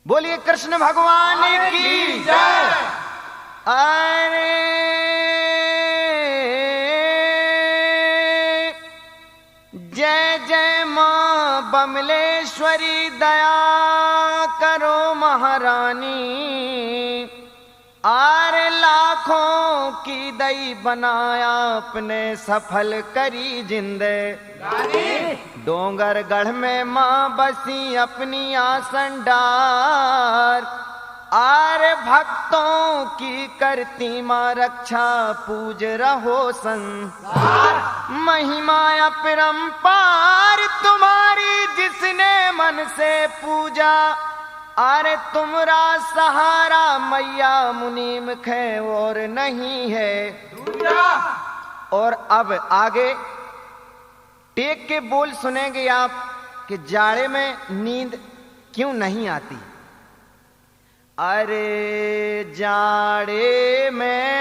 बोलिए कृष्ण भगवान की जय। अरे जय जय मां बमलेश्वरी, दया करो महारानी। आरे लाखों की दई बनाया, अपने सफल करी जिंदगानी। डोंगर गढ़ में मां बसी, अपनी आसन डार। आरे भक्तों की करती मां रक्षा, पूज रहो संसार। महिमा अपरंपार तुम्हारी, जिसने मन से पूजा। अरे तुमरा सहारा मैया मुनीम खे और नहीं है दूजा। और अब आगे टेक के बोल सुनेंगे आप कि जाड़े में नींद क्यों नहीं आती। अरे जाड़े में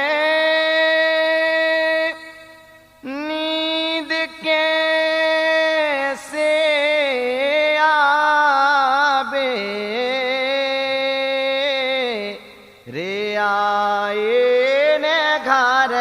नींद कैसे आवे रे, आए ने घर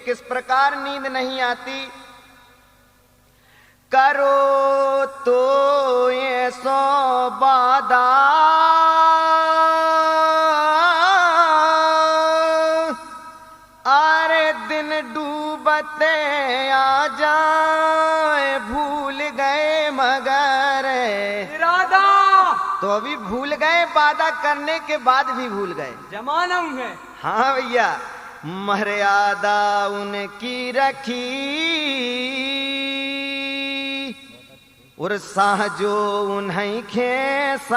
किस प्रकार नींद नहीं आती। करो तो ये सो बादा, अरे दिन डूबते आ जाए, भूल गए मगर इरादा। तो अभी भूल गए, वादा करने के बाद भी भूल गए, जमाना है। हाँ भैया, मर्यादा उनकी रखी और साजो उन्हें खे साज।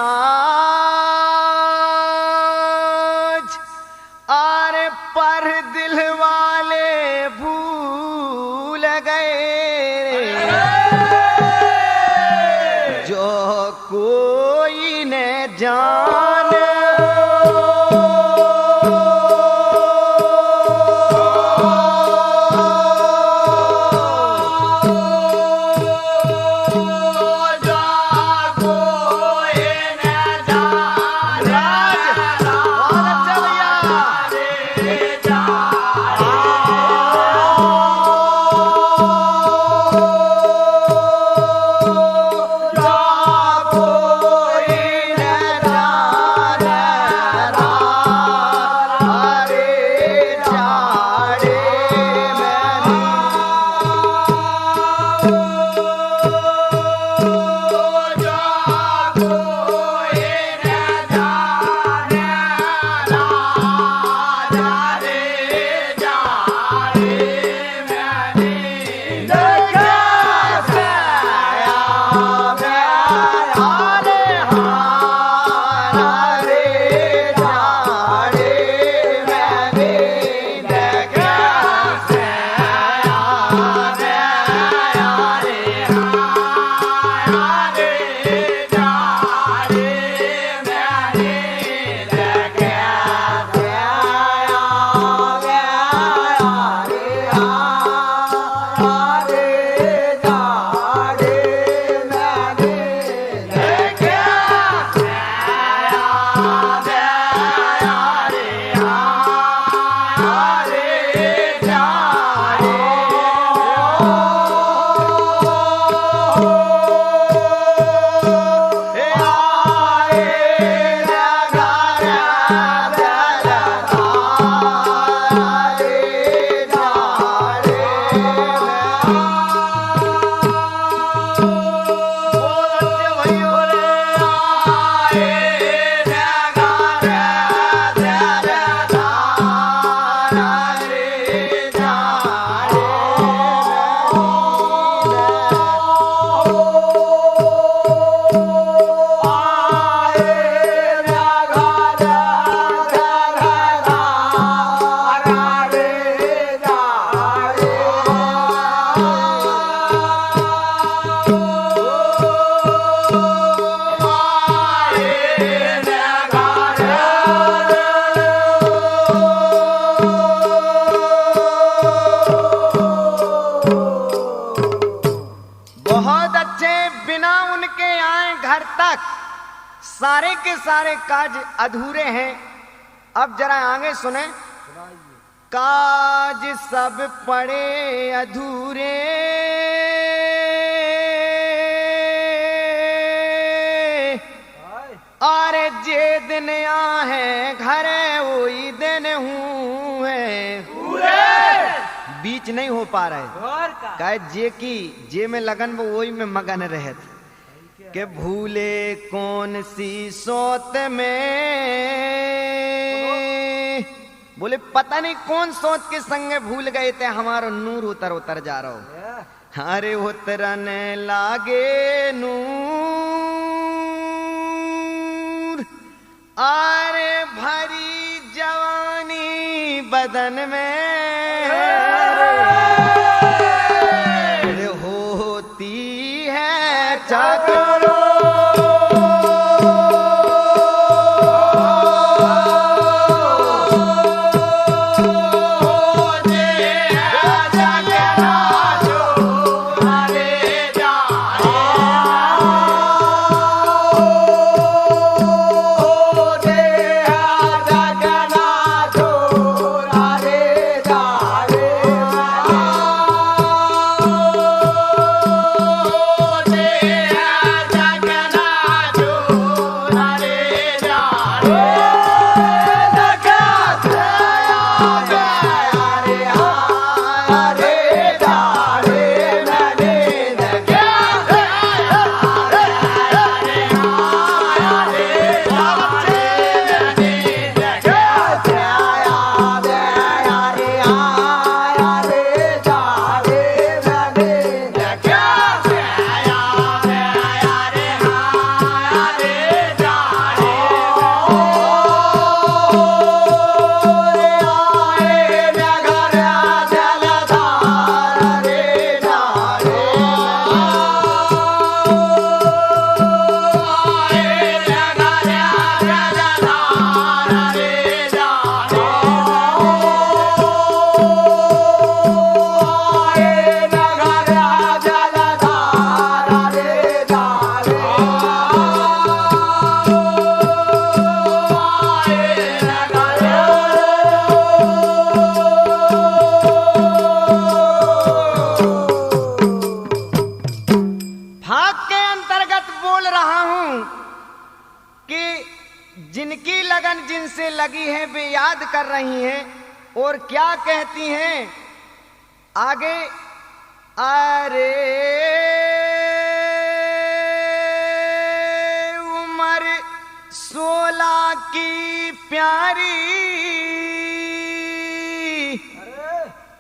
सारे के सारे काज अधूरे हैं। अब जरा आगे सुने, काज सब पड़े अधूरे, अरे जे दिन आहे घरे वही दिन हूँ है, बीच नहीं हो पा रहे। कहे जे की जे में लगन वो वही में मगन रहे के भूले कौन सी सोत में, बोले पता नहीं कौन सोच के संगे भूल गए थे हमारो नूर उतर उतर जा रहा हो। अरे उतरन लागे नूर, अरे भरी जवानी बदन में होती है चाकरो, जिनकी लगन जिनसे लगी है वे याद कर रही हैं और क्या कहती हैं आगे, अरे उम्र 16 की प्यारी,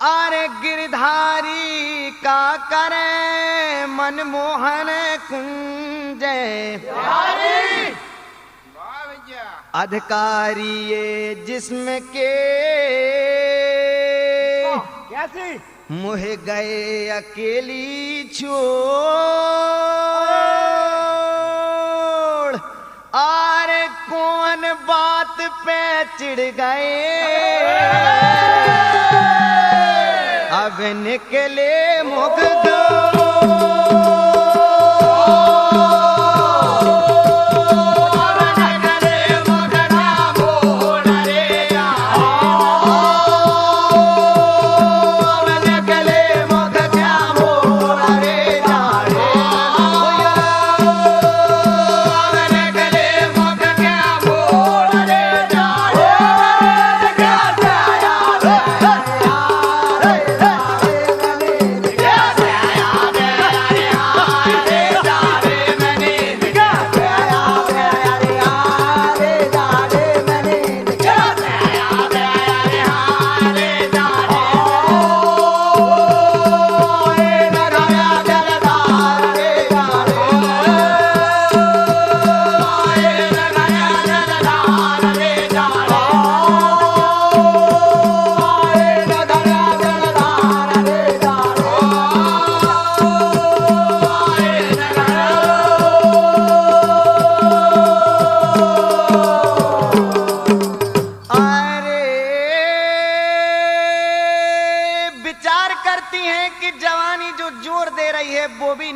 अरे गिरधारी का करे मनमोहन कुंज, अधिकारी ये जिस्म के कैसे मुह गए अकेली छोड़, अरे कौन बात पे चिढ़ गए, अब निकले मुख दो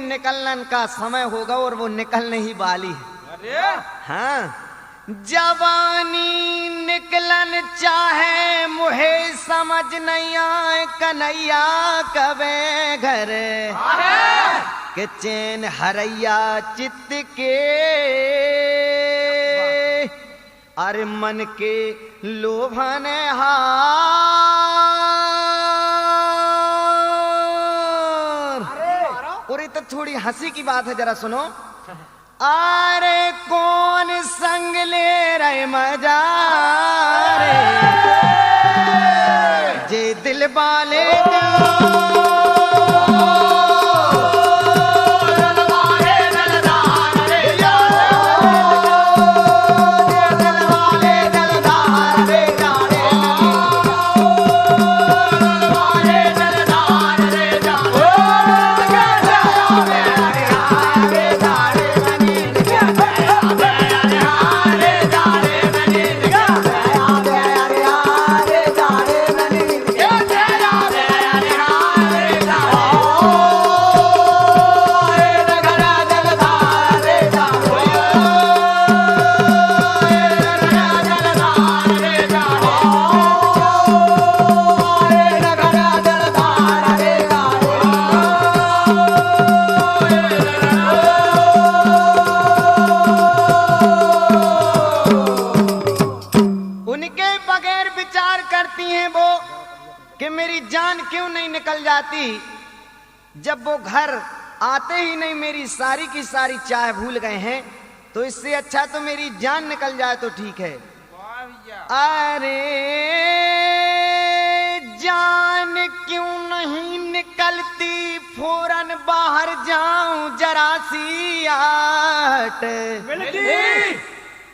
निकलने का समय होगा और वो निकलने ही वाली है। हाँ, जवानी निकलन चाहे मुहे समझ नहीं आए कन्हैया कबे घर के चैन हरैया चित्त के अरे मन के लोभन हार। अरे तो थोड़ी हंसी की बात है, जरा सुनो। अरे कौन संग ले रहे मजा रे जे दिल वाले जब वो घर आते ही नहीं मेरी सारी की सारी चाय भूल गए हैं, तो इससे अच्छा तो मेरी जान निकल जाए तो ठीक है। अरे जान क्यों नहीं निकलती, फौरन बाहर जाऊं जरा सी आट।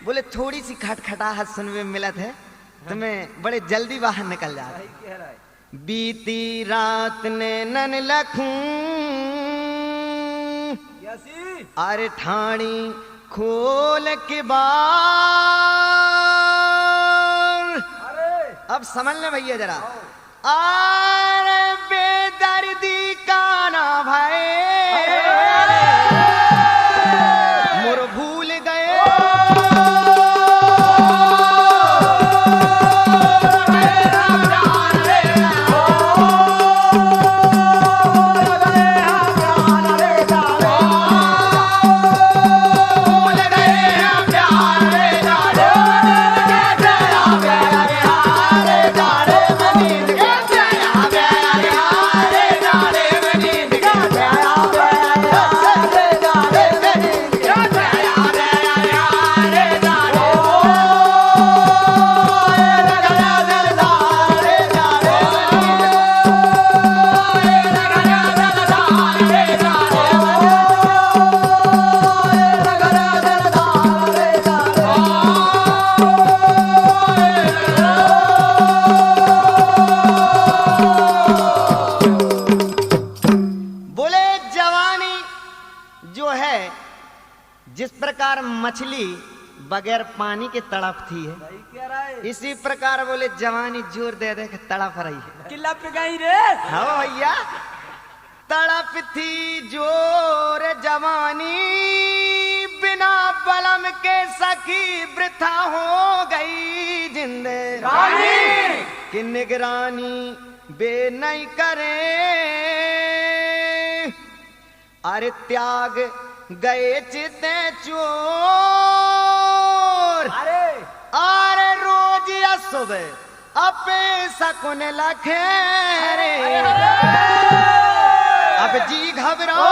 बोले थोड़ी सी खटखटाहट सुनने में मिलत है, तुम्हें बड़े जल्दी बाहर निकल जाए। बीती रात ने नन लखूं अरे ठाणी खोल के बार। अब समझ ले भैया जरा, अरे बेदर्दी का ना भाई मोर भूल गए। मछली बगैर पानी के तड़पती है, इसी प्रकार बोले जवानी जोर दे दे के तड़प रही है। किला पे गई रे। हाँ भैया, तड़प थी जोर जवानी बिना बलम के सखी वृथा हो गई जिंदगानी कि निगरानी बे नहीं करे। अरे त्याग गए चिते चोर। अरे रोज या सुबह अपे सकुन लखे रे अब जी घबराओ।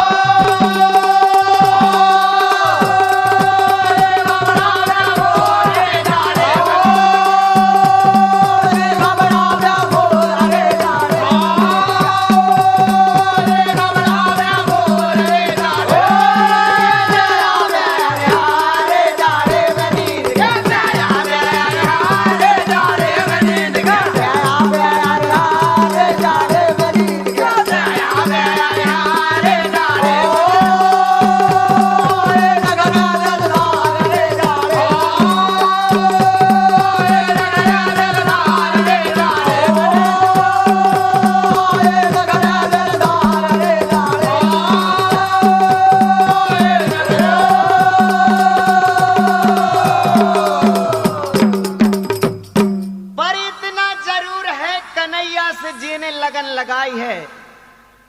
जरूर है कन्हैया से जीने लगन लगाई है,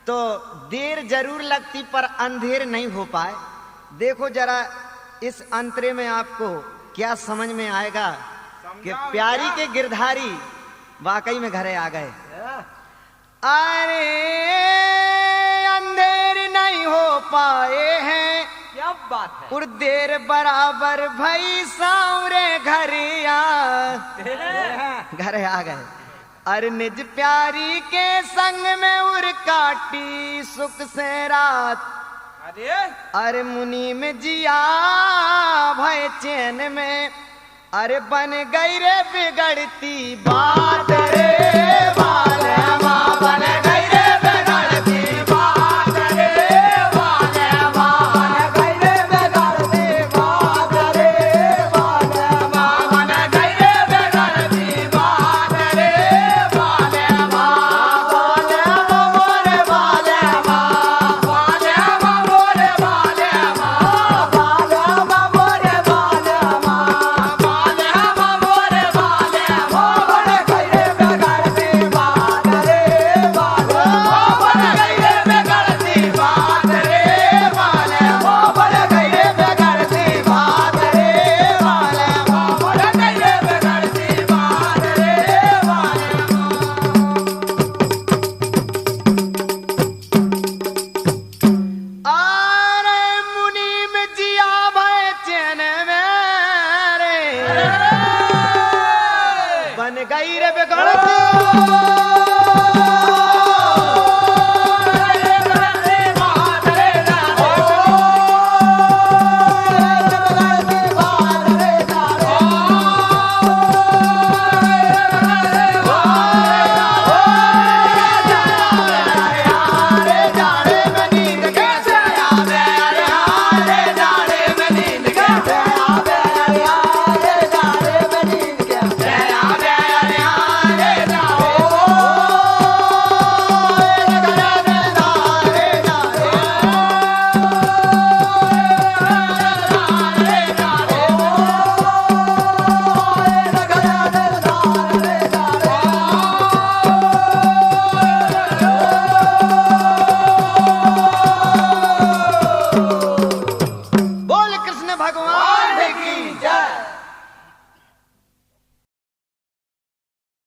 तो देर जरूर लगती पर अंधेर नहीं हो पाए। देखो जरा इस अंतरे में आपको क्या समझ में आएगा कि प्यारी के गिरधारी वाकई में घरे आ गए। अरे अंधेर नहीं हो पाए हैं, क्या बात है। और देर बराबर भई सावरे घरे आ गए। अरे निज प्यारी के संग में उर काटी सुख से रात। अरे मुनि में जिया भय चैन में, अरे बन गई रे बिगड़ती बात रे वाले माँ, बन गई रे बिगड़ती बात रे वाले माँ, बन गई रे बिगड़ती बात रे वाले माँ, बन गई रे बिगड़ती बात रे वाले माँ, वाले माँ मोरे वाले माँ, वाले माँ मोरे वाले माँ, वाले माँ मोरे वाले माँ, वाले माँ मोरे वाले माँ, बन गई रे बिगड़ती बात रे वाले माँ, बन गई रे बिगड़ती बात रे वाले माँ, बन गई रे बिगड़ती बात रे वाले माँ, बन गई रे बिगड़ती बात रे वाले माँ। अरे मुनि में जिया भय चैन में रे, बन गई रे बिगड़ती